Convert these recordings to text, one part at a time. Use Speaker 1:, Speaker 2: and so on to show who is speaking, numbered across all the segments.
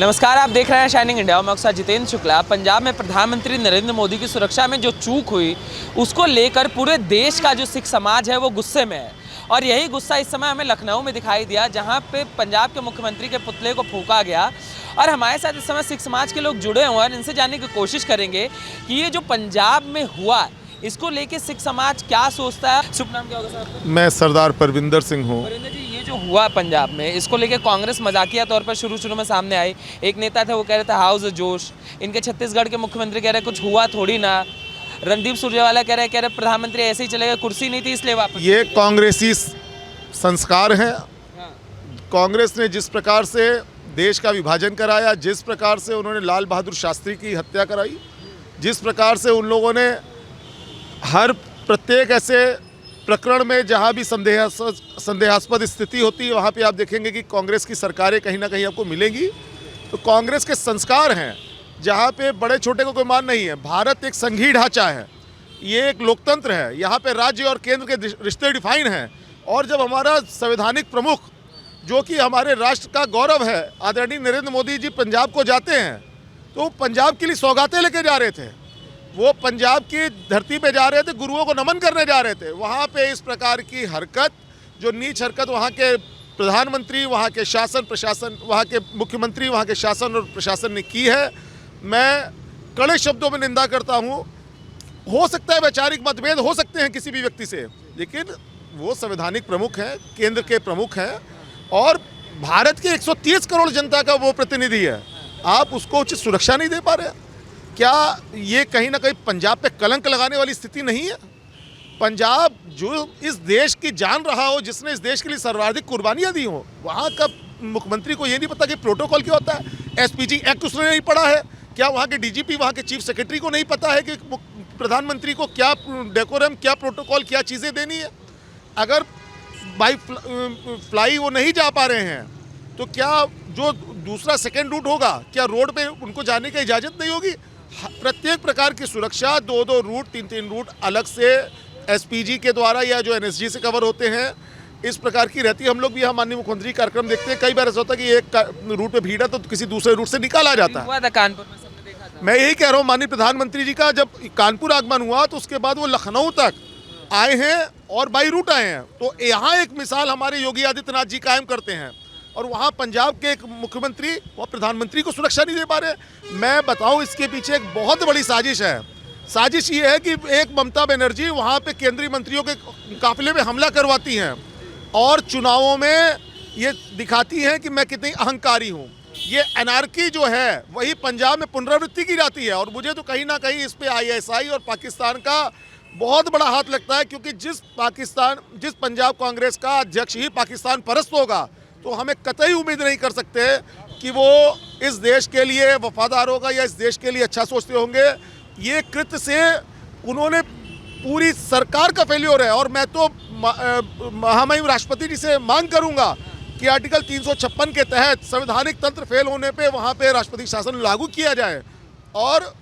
Speaker 1: नमस्कार, आप देख रहे हैं शाइनिंग इंडिया। मैं अक्सर जितेंद्र शुक्ला। पंजाब में प्रधानमंत्री नरेंद्र मोदी की सुरक्षा में जो चूक हुई उसको लेकर पूरे देश का जो सिख समाज है वो गुस्से में है। और यही गुस्सा इस समय हमें लखनऊ में दिखाई दिया, जहां पे पंजाब के मुख्यमंत्री के पुतले को फूंका गया। और हमारे साथ इस समय सिख समाज के लोग जुड़े हुए हैं, इनसे जानने की कोशिश करेंगे कि ये जो पंजाब में हुआ इसको लेके सिख समाज क्या सोचता है। शुभ नाम क्या होगा साहब?
Speaker 2: मैं सरदार परविंदर सिंह हूँ।
Speaker 1: वरिंदर जी, ये जो हुआ पंजाब में, इसको लेके कांग्रेस मजाकिया तौर पर शुरू में सामने आई। एक नेता थे, वो कह रहे थे हाउस जोश। इनके छत्तीसगढ़ के मुख्यमंत्री कह रहे कुछ हुआ थोड़ी ना। रणदीप सुरजेवाला कह रहे प्रधानमंत्री ऐसे ही चलेगा, कुर्सी नहीं थी इसलिए वापस।
Speaker 2: ये कांग्रेसी संस्कार है। कांग्रेस ने जिस प्रकार से देश का विभाजन कराया, जिस प्रकार से उन्होंने लाल बहादुर शास्त्री की हत्या कराई, जिस प्रकार से उन लोगों ने हर प्रत्येक ऐसे प्रकरण में जहां भी संदेहास्पद स्थिति होती है वहां पे आप देखेंगे कि कांग्रेस की सरकारें कहीं ना कहीं आपको मिलेंगी। तो कांग्रेस के संस्कार हैं जहां पे बड़े छोटे को कोई मान नहीं है। भारत एक संघीय ढांचा है, ये एक लोकतंत्र है, यहाँ पे राज्य और केंद्र के रिश्ते डिफाइन हैं। और जब हमारा संवैधानिक प्रमुख, जो कि हमारे राष्ट्र का गौरव है, आदरणीय नरेंद्र मोदी जी पंजाब को जाते हैं, तो पंजाब के लिए सौगातें लेके जा रहे थे। वो पंजाब की धरती पे जा रहे थे, गुरुओं को नमन करने जा रहे थे। वहाँ पे इस प्रकार की हरकत, जो नीच हरकत वहाँ के प्रधानमंत्री, वहाँ के शासन प्रशासन, वहाँ के मुख्यमंत्री, वहाँ के शासन और प्रशासन ने की है, मैं कड़े शब्दों में निंदा करता हूँ। हो सकता है वैचारिक मतभेद हो सकते हैं किसी भी व्यक्ति से, लेकिन वो संवैधानिक प्रमुख हैं, केंद्र के प्रमुख हैं और भारत के 130 करोड़ जनता का वो प्रतिनिधि है। आप उसको उचित सुरक्षा नहीं दे पा रहे। क्या ये कहीं ना कहीं पंजाब पे कलंक लगाने वाली स्थिति नहीं है? पंजाब जो इस देश की जान रहा हो, जिसने इस देश के लिए सर्वाधिक कुर्बानियां दी हो, वहाँ का मुख्यमंत्री को ये नहीं पता कि प्रोटोकॉल क्या होता है? एसपीजी एक्ट उसने नहीं पढ़ा है क्या? वहाँ के डीजीपी, वहाँ के चीफ सेक्रेटरी को नहीं पता है कि प्रधानमंत्री को क्या डेकोरम, क्या प्रोटोकॉल, क्या चीज़ें देनी है? अगर बाई फ्लाई वो नहीं जा पा रहे हैं तो क्या जो दूसरा सेकेंड रूट होगा, क्या रोड पे उनको जाने की इजाज़त नहीं होगी? प्रत्येक प्रकार की सुरक्षा 2-2 रूट, 3-3 रूट अलग से एसपीजी के द्वारा या जो एनएसजी से कवर होते हैं, इस प्रकार की रहती है। हम लोग भी यहाँ माननीय मुख्यमंत्री कार्यक्रम देखते हैं, कई बार ऐसा होता है कि एक रूट पे भीड़ है तो किसी दूसरे रूट से निकाला जाता है।
Speaker 1: कानपुर में सबने देखा था।
Speaker 2: मैं यही कह रहा हूँ, माननीय प्रधानमंत्री जी का जब कानपुर आगमन हुआ तो उसके बाद वो लखनऊ तक आए हैं और बाई रूट आए हैं। तो यहाँ एक मिसाल हमारे योगी आदित्यनाथ जी कायम करते हैं और वहाँ पंजाब के एक मुख्यमंत्री व प्रधानमंत्री को सुरक्षा नहीं दे पा रहे। मैं बताऊं, इसके पीछे एक बहुत बड़ी साजिश है। साजिश ये है कि एक ममता बनर्जी वहाँ पे केंद्रीय मंत्रियों के काफिले में हमला करवाती हैं और चुनावों में ये दिखाती हैं कि मैं कितनी अहंकारी हूँ। ये एनार्की जो है वही पंजाब में पुनरावृत्ति की जाती है और मुझे तो कहीं ना कहीं इस पर ISI और पाकिस्तान का बहुत बड़ा हाथ लगता है, क्योंकि जिस पंजाब कांग्रेस का अध्यक्ष ही पाकिस्तान परस्त होगा तो हमें कतई उम्मीद नहीं कर सकते कि वो इस देश के लिए वफादार होगा या इस देश के लिए अच्छा सोचते होंगे। ये कृत्य से उन्होंने पूरी सरकार का फेल्योर है और मैं तो महामहिम राष्ट्रपति जी से मांग करूंगा कि आर्टिकल 356 के तहत संवैधानिक तंत्र फेल होने पे वहाँ पे राष्ट्रपति शासन लागू किया जाए। और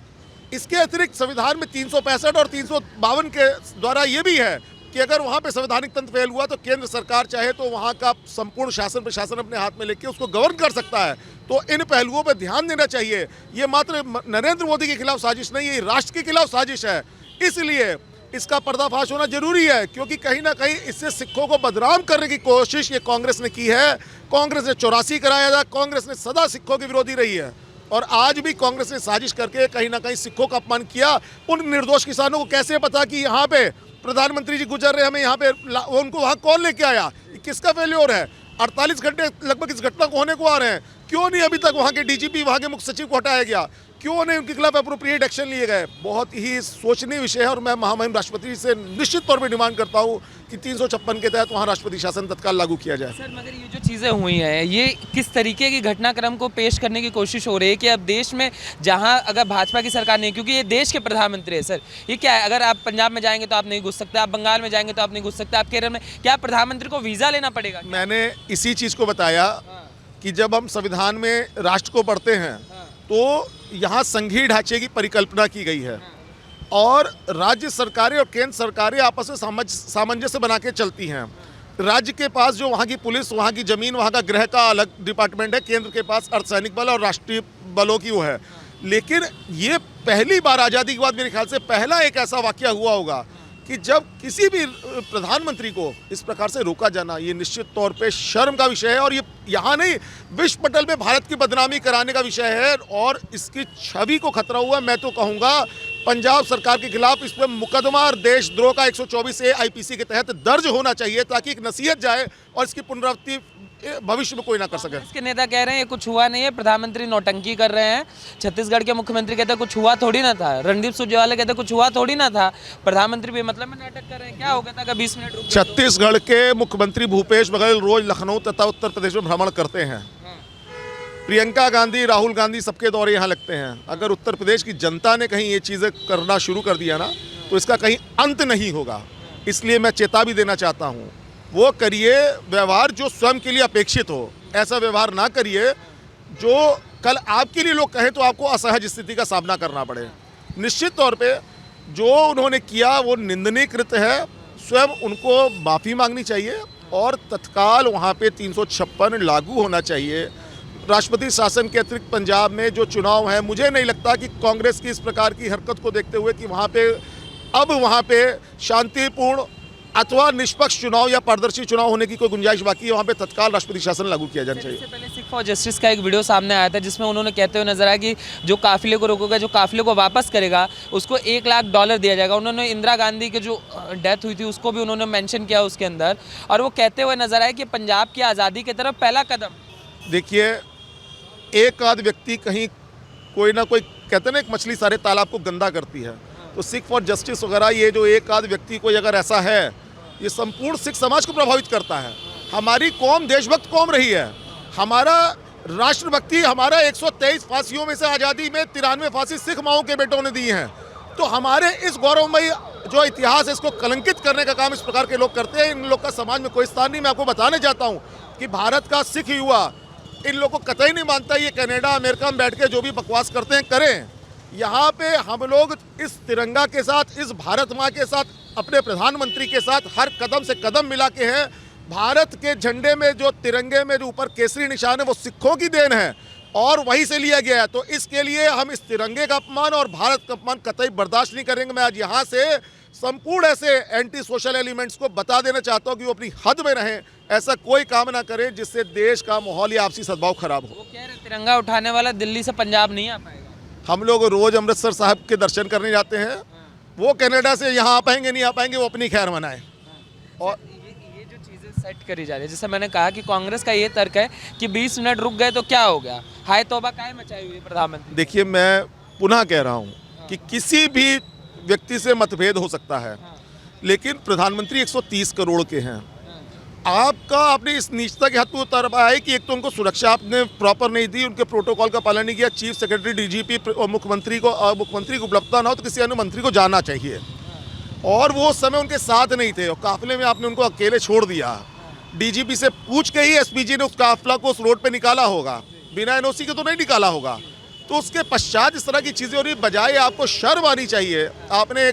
Speaker 2: इसके अतिरिक्त संविधान में 365 और 352 के द्वारा ये भी है कि अगर वहाँ पे संवैधानिक तंत्र फेल हुआ तो केंद्र सरकार चाहे तो वहाँ का संपूर्ण शासन प्रशासन अपने हाथ में लेके उसको गवर्न कर सकता है। तो इन पहलुओं पर ध्यान देना चाहिए। ये मात्र नरेंद्र मोदी के खिलाफ साजिश नहीं है, ये राष्ट्र के खिलाफ साजिश है। इसलिए इसका पर्दाफाश होना जरूरी है, क्योंकि कहीं ना कहीं इससे सिखों को बदनाम करने की कोशिश ये कांग्रेस ने की है। कांग्रेस ने 84 कराया था, कांग्रेस ने सदा सिखों की विरोधी रही है और आज भी कांग्रेस ने साजिश करके कहीं ना कहीं सिखों का अपमान किया। उन निर्दोष किसानों को कैसे पता कि यहाँ पे प्रधानमंत्री जी गुजर रहे, हमें यहाँ पे उनको वहाँ कौन लेके आया? किसका फेल्योर है? 48 घंटे लगभग इस घटना को होने को आ रहे हैं, क्यों नहीं अभी तक वहाँ के डीजीपी, वहाँ के मुख्य सचिव को हटाया गया? क्यों नहीं उनके खिलाफ अप्रोप्रिएट एक्शन लिए गए? बहुत ही सोचनीय विषय है और मैं महामहिम राष्ट्रपति जी से निश्चित तौर पर डिमांड करता हूँ कि 356 के तहत वहाँ राष्ट्रपति शासन तत्काल लागू किया जाए।
Speaker 1: सर, मगर ये जो चीज़ें हुई हैं, ये किस तरीके की घटनाक्रम को पेश करने की कोशिश हो रही है कि अब देश में जहाँ अगर भाजपा की सरकार नहीं, क्योंकि ये देश के प्रधानमंत्री है सर, ये क्या है? अगर आप पंजाब में जाएंगे तो आप नहीं घुस सकते, आप बंगाल में जाएंगे तो आप नहीं घुस सकते, आप केरल में, क्या प्रधानमंत्री को वीज़ा लेना पड़ेगा?
Speaker 2: मैंने इसी चीज़ को बताया कि जब हम संविधान में राष्ट्र को पढ़ते हैं तो यहाँ संघीय ढांचे की परिकल्पना की गई है और राज्य सरकारें और केंद्र सरकारें आपस में सामंजस्य बना के चलती हैं। राज्य के पास जो वहाँ की पुलिस, वहाँ की ज़मीन, वहाँ का गृह का अलग डिपार्टमेंट है, केंद्र के पास अर्धसैनिक बल और राष्ट्रीय बलों की वो है। लेकिन ये पहली बार आज़ादी के बाद मेरे ख्याल से पहला एक ऐसा वाक़या हुआ होगा कि जब किसी भी प्रधानमंत्री को इस प्रकार से रोका जाना, ये निश्चित तौर पे शर्म का विषय है। और ये यहाँ नहीं, विश्व पटल में भारत की बदनामी कराने का विषय है और इसकी छवि को खतरा हुआ। मैं तो कहूँगा पंजाब सरकार के खिलाफ इस पर मुकदमा और देशद्रोह का 124A IPC के तहत दर्ज होना चाहिए, ताकि एक नसीहत जाए और इसकी पुनरावृत्ति भविष्य में कोई ना कर सके।
Speaker 1: इसके नेता कह रहे हैं ये कुछ हुआ नहीं है, प्रधानमंत्री नौटंकी कर रहे हैं। छत्तीसगढ़ के मुख्यमंत्री कहते हैं कुछ हुआ थोड़ी ना था। रणदीप सुरजेवाला कहते हैं कुछ हुआ थोड़ी ना था। प्रधानमंत्री भी मतलब में नाटक कर रहे हैं। क्या हो गया था? 20 मिनट रुक गए।
Speaker 2: छत्तीसगढ़ के मुख्यमंत्री भूपेश बघेल रोज लखनऊ तथा उत्तर प्रदेश में भ्रमण करते हैं। प्रियंका गांधी, राहुल गांधी सबके दौरे यहाँ लगते हैं। अगर उत्तर प्रदेश की जनता ने कहीं ये चीज़ें करना शुरू कर दिया ना, तो इसका कहीं अंत नहीं होगा। इसलिए मैं चेतावनी देना चाहता हूँ, वो करिए व्यवहार जो स्वयं के लिए अपेक्षित हो। ऐसा व्यवहार ना करिए जो कल आपके लिए लोग कहें तो आपको असहज स्थिति का सामना करना पड़े। निश्चित तौर पे जो उन्होंने किया वो निंदनीय कृत्य है। स्वयं उनको माफ़ी मांगनी चाहिए और तत्काल वहाँ पे 356 लागू होना चाहिए। राष्ट्रपति शासन के अतिरिक्त पंजाब में जो चुनाव है, मुझे नहीं लगता कि कांग्रेस की इस प्रकार की हरकत को देखते हुए कि वहाँ पे शांतिपूर्ण अथवा निष्पक्ष चुनाव या पारदर्शी चुनाव होने की कोई गुंजाइश बाकी है। वहाँ पे तत्काल राष्ट्रपति शासन लागू किया जाना चाहिए।
Speaker 1: इससे पहले सिख फॉर जस्टिस का एक वीडियो सामने आया था, जिसमें उन्होंने कहते हुए नजर आया कि जो काफिले को रोकेगा, जो काफिले को वापस करेगा, उसको $1 लाख दिया जाएगा। उन्होंने इंदिरा गांधी की जो डेथ हुई थी उसको भी उन्होंने मेंशन किया उसके अंदर, और वो कहते हुए नजर आया कि पंजाब की आज़ादी की तरफ पहला कदम।
Speaker 2: देखिए, एक आध व्यक्ति कहीं कोई ना कोई, कहते हैं ना एक मछली सारे तालाब को गंदा करती है, तो सिख फॉर जस्टिस वगैरह ये जो एक आध व्यक्ति कोई अगर ऐसा है, ये संपूर्ण सिख समाज को प्रभावित करता है। हमारी कौम देशभक्त कौम रही है। हमारा राष्ट्रभक्ति, हमारा 123 फांसियों में से आज़ादी में 93 फांसी सिख माओं के बेटों ने दी हैं। तो हमारे इस गौरवमयी जो इतिहास है, इसको कलंकित करने का काम इस प्रकार के लोग करते हैं। इन लोग का समाज में कोई स्थान नहीं। मैं आपको बताने चाहता हूँ कि भारत का सिख युवा इन लोगों को कतई नहीं मानता। ये कनाडा, अमेरिका में बैठ के जो भी बकवास करते हैं करें। यहाँ पे हम लोग इस तिरंगा के साथ, इस भारत माँ के साथ, अपने प्रधानमंत्री के साथ हर कदम से कदम मिला के हैं। भारत के झंडे में जो तिरंगे में जो ऊपर केसरी निशान है वो सिखों की देन है और वहीं से लिया गया है। तो इसके लिए हम इस तिरंगे का अपमान और भारत का अपमान कतई बर्दाश्त नहीं करेंगे। मैं आज यहाँ से संपूर्ण ऐसे एंटी सोशल एलिमेंट्स को बता देना चाहता हूँ कि वो अपनी हद में रहें, ऐसा कोई काम ना करें जिससे देश का माहौल या आपसी सद्भाव खराब हो।
Speaker 1: वो कह रहे तिरंगा उठाने वाला दिल्ली से पंजाब नहीं आ पाएगा।
Speaker 2: हम लोग रोज अमृतसर साहब के दर्शन करने जाते हैं। वो कनाडा से यहाँ आ पाएंगे नहीं आ पाएंगे, वो अपनी खैर मनाएं। और
Speaker 1: ये जो चीज़ें सेट करी जा रही है, जैसे मैंने कहा कि कांग्रेस का ये तर्क है कि 20 मिनट रुक गए तो क्या हो गया, हाय तौबा काहे मचाई हुई है प्रधानमंत्री।
Speaker 2: देखिए, मैं पुनः कह रहा हूँ कि किसी भी व्यक्ति से मतभेद हो सकता है, लेकिन प्रधानमंत्री 130 करोड़ के हैं। आपने इस नीचता के हद पर उतर पाया है कि एक तो उनको सुरक्षा आपने प्रॉपर नहीं दी, उनके प्रोटोकॉल का पालन नहीं किया। चीफ सेक्रेटरी, डीजीपी और मुख्यमंत्री को उपलब्धता ना हो तो किसी अन्य मंत्री को जाना चाहिए, और वो उस समय उनके साथ नहीं थे और काफिले में आपने उनको अकेले छोड़ दिया। डीजीपी से पूछ के ही एसपीजी ने उस काफिला को उस रोड पे निकाला होगा, बिना एनओसी के तो नहीं निकाला होगा। तो उसके पश्चात इस तरह की चीज़ें हो रही, बजाय आपको शर्म आनी चाहिए। आपने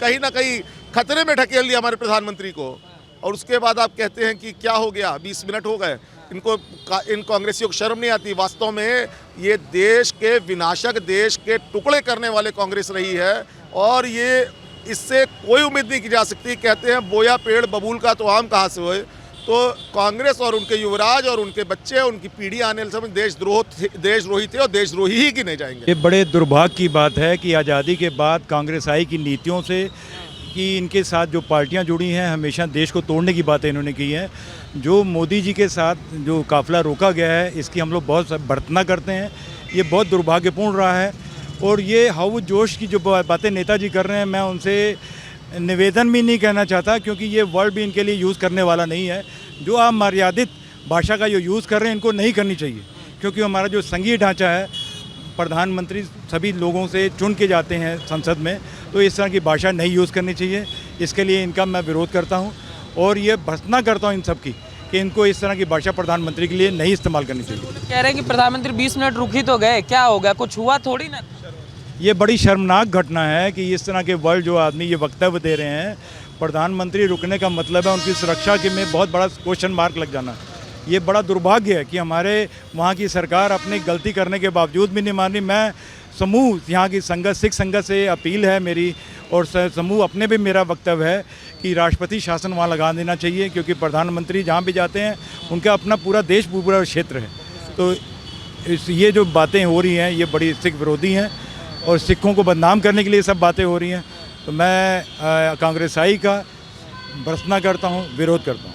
Speaker 2: कहीं ना कहीं खतरे में ढकेल दिया हमारे प्रधानमंत्री को, और उसके बाद आप कहते हैं कि क्या हो गया, 20 मिनट हो गए। इन कांग्रेसियों को शर्म नहीं आती। वास्तव में ये देश के विनाशक, देश के टुकड़े करने वाले कांग्रेस रही है, और ये इससे कोई उम्मीद नहीं की जा सकती। कहते हैं बोया पेड़ बबूल का तो आम कहाँ से होए। तो कांग्रेस और उनके युवराज और उनके बच्चे, उनकी पीढ़ी आने वाले समय देशद्रोही थे और देशद्रोही ही गिने जाएंगे।
Speaker 3: ये बड़े दुर्भाग्य की बात है कि आज़ादी के बाद कांग्रेस आई की नीतियों से, कि इनके साथ जो पार्टियां जुड़ी हैं हमेशा देश को तोड़ने की बातें इन्होंने की हैं। जो मोदी जी के साथ जो काफ़िला रोका गया है, इसकी हम लोग बहुत भर्त्सना करते हैं। ये बहुत दुर्भाग्यपूर्ण रहा है, और ये हाउ जोश की जो बातें नेताजी कर रहे हैं, मैं उनसे निवेदन भी नहीं कहना चाहता, क्योंकि ये वर्ड भी इनके लिए यूज़ करने वाला नहीं है। जो आप मर्यादित भाषा का जो यूज़ कर रहे हैं, इनको नहीं करनी चाहिए, क्योंकि हमारा जो संघीय ढांचा है, प्रधानमंत्री सभी लोगों से चुन के जाते हैं संसद में, तो इस तरह की भाषा नहीं यूज़ करनी चाहिए। इसके लिए इनका मैं विरोध करता हूं, और ये भर्त्सना करता हूं इन सब की कि इनको इस तरह की भाषा प्रधानमंत्री के लिए नहीं इस्तेमाल करनी चाहिए।
Speaker 1: कह रहे हैं कि प्रधानमंत्री 20 मिनट रुक ही तो गए, क्या हो गया, कुछ हुआ थोड़ी ना।
Speaker 3: ये बड़ी शर्मनाक घटना है कि इस तरह के वर्ड जो आदमी ये वक्तव्य दे रहे हैं, प्रधानमंत्री रुकने का मतलब है उनकी सुरक्षा के में बहुत बड़ा क्वेश्चन मार्क लग जाना। ये बड़ा दुर्भाग्य है कि हमारे वहाँ की सरकार अपनी गलती करने के बावजूद भी नहीं मान रही। मैं समूह यहाँ की संगत, सिख संगत से अपील है मेरी, और समूह अपने भी मेरा वक्तव्य है कि राष्ट्रपति शासन वहाँ लगा देना चाहिए, क्योंकि प्रधानमंत्री जहाँ भी जाते हैं उनका अपना पूरा देश, पूरा क्षेत्र है। तो ये जो बातें हो रही हैं ये बड़ी सिख विरोधी हैं और सिखों को बदनाम करने के लिए सब बातें हो रही हैं। तो मैं कांग्रेसाई का भर्त्सना करता हूँ, विरोध करता हूँ।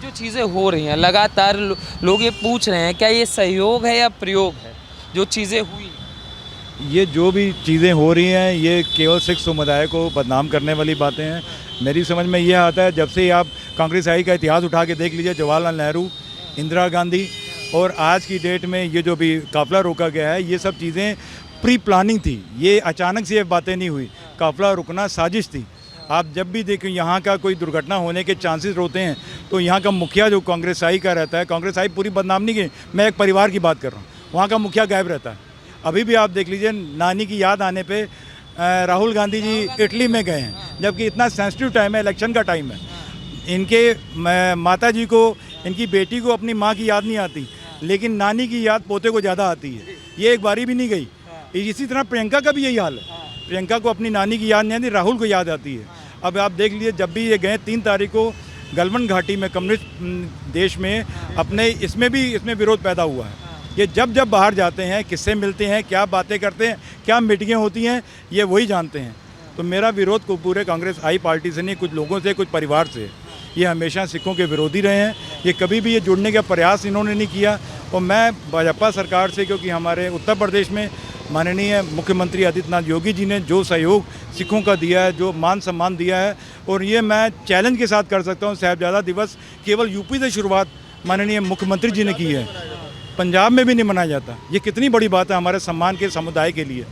Speaker 1: जो चीज़ें हो रही हैं लगातार लोग ये पूछ रहे हैं क्या ये सहयोग है या प्रयोग है जो चीज़ें हुई?
Speaker 3: ये जो भी चीज़ें हो रही हैं ये केवल सिख समुदाय को बदनाम करने वाली बातें हैं। मेरी समझ में ये आता है, जब से आप कांग्रेसाई का इतिहास उठा के देख लीजिए, जवाहरलाल नेहरू, इंदिरा गांधी और आज की डेट में ये जो भी काफ़िला रोका गया है, ये सब चीज़ें प्री प्लानिंग थी। ये अचानक से ये बातें नहीं हुई, काफ़िला रुकना साजिश थी। आप जब भी देखें यहाँ का कोई दुर्घटना होने के चांसेस होते हैं तो यहाँ का मुखिया जो कांग्रेसाई का रहता है, कांग्रेसाई पूरी बदनाम नहीं की, मैं एक परिवार की बात कर रहा हूँ, वहाँ का मुखिया गायब रहता है। अभी भी आप देख लीजिए, नानी की याद आने पे राहुल गांधी जी इटली में गए हैं, जबकि इतना सेंसिटिव टाइम है, इलेक्शन का टाइम है। इनके माता जी को, इनकी बेटी को अपनी माँ की याद नहीं आती, लेकिन नानी की याद पोते को ज़्यादा आती है। ये एक बारी भी नहीं गई। इसी तरह प्रियंका का भी यही हाल है, प्रियंका को अपनी नानी की याद नहीं आती, राहुल को याद आती है। अब आप देख लीजिए, जब भी ये गए 3 तारीख को गलवान घाटी में, कम्युनिस्ट देश में, अपने इसमें विरोध पैदा हुआ है। ये जब बाहर जाते हैं, किससे मिलते हैं, क्या बातें करते हैं, क्या मीटिंगें होती हैं, ये वही जानते हैं। तो मेरा विरोध को पूरे कांग्रेस आई पार्टी से नहीं, कुछ लोगों से, कुछ परिवार से। ये हमेशा सिखों के विरोधी रहे हैं, ये कभी भी ये जुड़ने का प्रयास इन्होंने नहीं किया। और मैं भाजपा सरकार से, क्योंकि हमारे उत्तर प्रदेश में माननीय मुख्यमंत्री आदित्यनाथ योगी जी ने जो सहयोग सिखों का दिया है, जो मान सम्मान दिया है, और ये मैं चैलेंज के साथ कर सकता हूँ, साहिबजादा दिवस केवल यूपी से शुरुआत माननीय मुख्यमंत्री जी ने की है, पंजाब में भी नहीं मनाया जाता। ये कितनी बड़ी बात है हमारे सम्मान के समुदाय के लिए।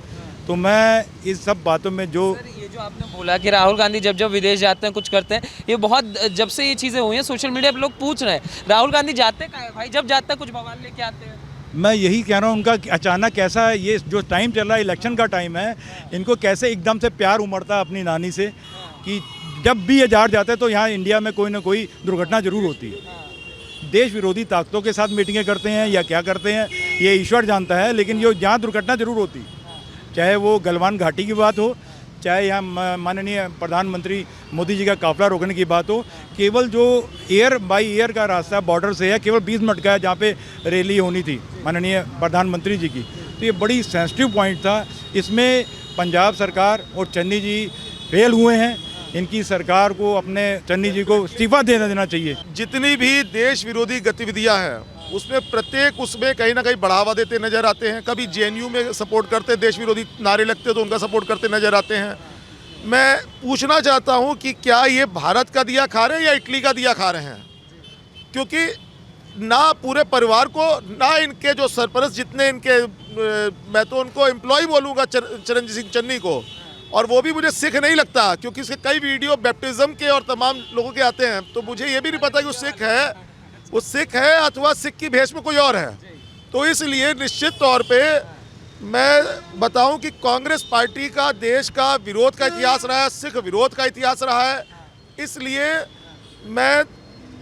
Speaker 3: तो मैं इस सब बातों में जो
Speaker 1: ये जो आपने बोला कि राहुल गांधी जब विदेश जाते हैं, कुछ करते हैं, ये बहुत जब से ये चीज़ें हुई हैं सोशल मीडिया पे लोग पूछ रहे हैं राहुल गांधी जाते कहाँ है भाई? जब जाता है कुछ बवाल लेके आते हैं।
Speaker 3: मैं यही कह रहा हूँ, उनका अचानक कैसा है, ये जो टाइम चल रहा है, इलेक्शन का टाइम है, इनको कैसे एकदम से प्यार उमड़ता है अपनी नानी से, कि जब भी ये जार जाते हैं तो यहाँ इंडिया में कोई ना कोई दुर्घटना जरूर होती है। देश विरोधी ताकतों के साथ मीटिंगें करते हैं या क्या करते हैं ये ईश्वर जानता है, लेकिन ये यहाँ दुर्घटना जरूर होती है। चाहे वो गलवान घाटी की बात हो, चाहे यहाँ माननीय प्रधानमंत्री मोदी जी का काफ़िला रोकने की बात हो, केवल जो एयर बाई एयर का रास्ता बॉर्डर से है, केवल 20 मिनट का है, जहाँ पे रैली होनी थी माननीय प्रधानमंत्री जी की। तो ये बड़ी सेंसिटिव पॉइंट था। इसमें पंजाब सरकार और चन्नी जी फेल हुए हैं। इनकी सरकार को, अपने चन्नी जी को इस्तीफा देना चाहिए।
Speaker 2: जितनी भी देश विरोधी गतिविधियां हैं उसमें प्रत्येक उसमें कहीं ना कहीं बढ़ावा देते नजर आते हैं। कभी जेएनयू में सपोर्ट करते, देश विरोधी नारे लगते तो उनका सपोर्ट करते नजर आते हैं। मैं पूछना चाहता हूं कि क्या ये भारत का दिया खा रहे हैं या इटली का दिया खा रहे हैं? क्योंकि ना पूरे परिवार को, ना इनके जो सरपरस्त जितने इनके, मैं तो उनको एम्प्लॉय बोलूँगा चरणजीत सिंह चन्नी को, और वो भी मुझे सिख नहीं लगता, क्योंकि इसके कई वीडियो बैप्टिज्म के और तमाम लोगों के आते हैं, तो मुझे ये भी नहीं पता कि वो सिख है अथवा सिख की भेष में कोई और है। तो इसलिए निश्चित तौर पे मैं बताऊं कि कांग्रेस पार्टी का देश का विरोध का इतिहास रहा है, सिख विरोध का इतिहास रहा है। इसलिए मैं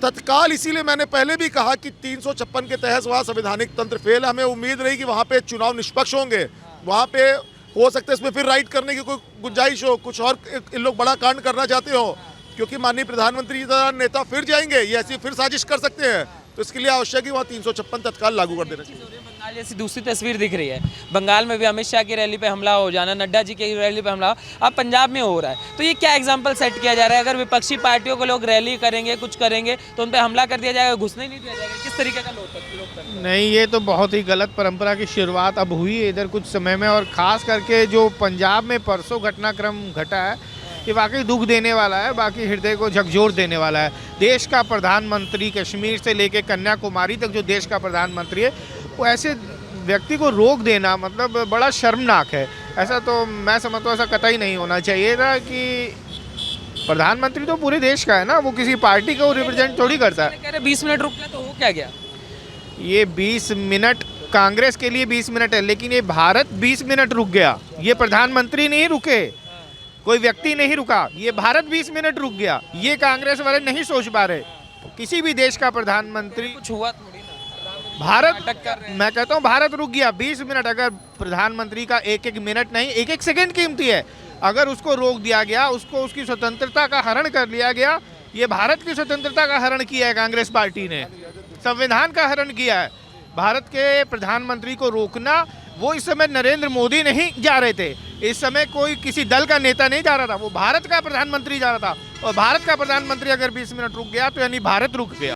Speaker 2: तत्काल, इसीलिए मैंने पहले भी कहा कि 356 के तहत वहाँ संवैधानिक तंत्र फेल है। हमें उम्मीद रही कि वहाँ पे चुनाव निष्पक्ष होंगे, वहाँ पे हो सकता है इसमें फिर राइट करने की कोई गुंजाइश हो, कुछ और इन लोग बड़ा कांड करना चाहते हो, क्योंकि माननीय प्रधानमंत्री जी का नेता फिर जाएंगे, ये ऐसी फिर साजिश कर सकते हैं। तो इसके लिए आवश्यक है वहाँ 356 तत्काल लागू कर देना चाहिए।
Speaker 1: बंगाल जैसी दूसरी तस्वीर दिख रही है, बंगाल में भी अमित शाह की रैली पे हमला हो जाना, नड्डा जी की रैली पे हमला, अब पंजाब में हो रहा है। तो ये क्या एग्जाम्पल सेट किया जा रहा है? अगर विपक्षी पार्टियों को लोग रैली करेंगे, कुछ करेंगे, तो उन पर हमला कर दिया जाएगा, घुसने नहीं दिया जाएगा? किस तरीके का लोकतंत्र?
Speaker 4: नहीं, ये तो बहुत ही गलत परंपरा की शुरुआत अब हुई है इधर कुछ समय में, और ख़ास करके जो पंजाब में परसों घटनाक्रम घटा है, ये वाकई दुख देने वाला है, बाकी हृदय को झकझोर देने वाला है। देश का प्रधानमंत्री, कश्मीर से लेके कन्याकुमारी तक जो देश का प्रधानमंत्री है, वो ऐसे व्यक्ति को रोक देना मतलब बड़ा शर्मनाक है। ऐसा तो मैं समझता हूँ ऐसा कतई नहीं होना चाहिए था। कि प्रधानमंत्री तो पूरे देश का है ना, वो किसी पार्टी को रिप्रेजेंट थोड़ी करता है।
Speaker 1: कह रहे 20 मिनट रुक गया तो हो क्या गया?
Speaker 4: ये 20 मिनट कांग्रेस के लिए 20 मिनट है, लेकिन ये भारत 20 मिनट रुक गया, ये प्रधानमंत्री नहीं रुके। कोई व्यक्ति नहीं रुका, ये भारत 20 मिनट रुक गया। ये कांग्रेस वाले नहीं सोच पा रहे। किसी भी देश का प्रधानमंत्री,
Speaker 1: कुछ हुआ थोड़ी ना,
Speaker 4: भारत,
Speaker 1: नाटक कर रहे हैं।
Speaker 4: मैं कहता हूँ भारत रुक गया 20 मिनट। अगर प्रधानमंत्री का एक एक मिनट नहीं, एक एक सेकंड कीमती है, अगर उसको रोक दिया गया, उसको उसकी स्वतंत्रता का हरण कर लिया गया। ये भारत की स्वतंत्रता का हरण किया है कांग्रेस पार्टी ने, संविधान का हरण किया है। भारत के प्रधानमंत्री को रोकना, वो इस समय नरेंद्र मोदी नहीं जा रहे थे, इस समय कोई किसी दल का नेता नहीं जा रहा था, वो भारत का प्रधानमंत्री जा रहा था। और भारत का प्रधानमंत्री अगर 20 मिनट रुक गया तो यानी भारत रुक गया।